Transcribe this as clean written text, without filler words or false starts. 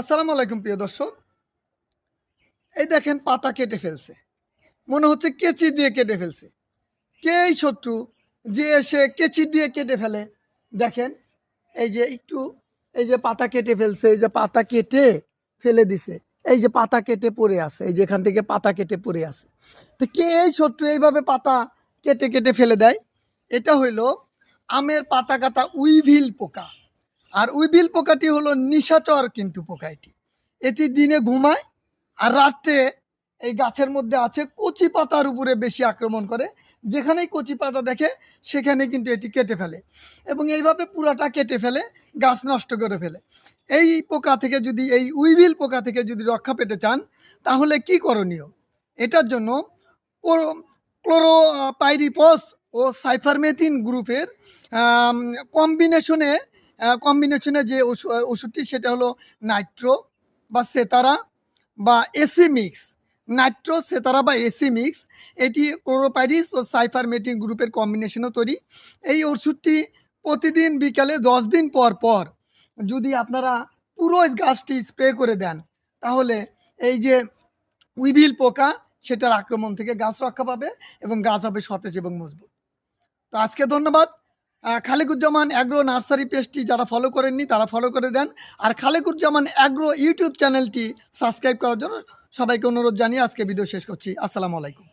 আসসালামু আলাইকুম প্রিয় দর্শক। এই দেখেন পাতা কেটে ফেলছে। মনে হচ্ছে কেচি দিয়ে কেটে ফেলছে। কে এই শত্রু যে এসে কেচি দিয়ে কেটে ফেলে? দেখেন এই যে একটু এই যে পাতা কেটে ফেলছে, এই যে পাতা কেটে ফেলে দিছে। এই যে পাতা কেটে পড়ে আছে, এই যে এখান থেকে পাতা কেটে পড়ে আছে। তো কে এই শত্রু এইভাবে পাতা কেটে, কেটে ফেলে দেয়? এটা হইল আমের পাতা কাটা উইভিল পোকা। আর উইভিল পোকাটি হলো নিশাচর কিন্তু পোকা এটি। এটি দিনে ঘুমায় আর রাত্রে এই গাছের মধ্যে আছে কচি পাতার উপরে বেশি আক্রমণ করে। যেখানেই কচি পাতা দেখে সেখানে কিন্তু এটি কেটে ফেলে এবং এইভাবে পুরাটা কেটে ফেলে, গাছ নষ্ট করে ফেলে। এই পোকা থেকে যদি এই উইভিল পোকা থেকে যদি রক্ষা পেতে চান তাহলে কি করণীয়? এটার জন্য ক্লোরোপাইরিফস ও সাইফারমেথিন গ্রুপের আম কম্বিনেশনে কম্বিনেশনে যে ওষুধটি সেটা হলো নাইট্রো বা সেতারা বা এসি মিক্স। নাইট্রো, সেতারা বা এসি মিক্স এটি ক্লোরোপাইরিস ও সাইফারমেথিন গ্রুপের কম্বিনেশনও তৈরি। এই ওষুধটি প্রতিদিন বিকালে 10 দিন পর, পর যদি আপনারা পুরো গাছটি স্প্রে করে দেন তাহলে এই যে উইভিল পোকা সেটার আক্রমণ থেকে গাছ রক্ষা পাবে এবং গাছ হবে সতেজ এবং মজবুত। তো আজকে ধন্যবাদ। খালেকুজ্জামান অ্যাগ্রো নার্সারি পেজটি যারা ফলো করেননি তারা ফলো করে দেন। আর খালেকুজ্জামান অ্যাগ্রো ইউটিউব চ্যানেলটি সাবস্ক্রাইব করার জন্য সবাইকে অনুরোধ জানিয়ে আজকে ভিডিও শেষ করছি। আসসালামু আলাইকুম।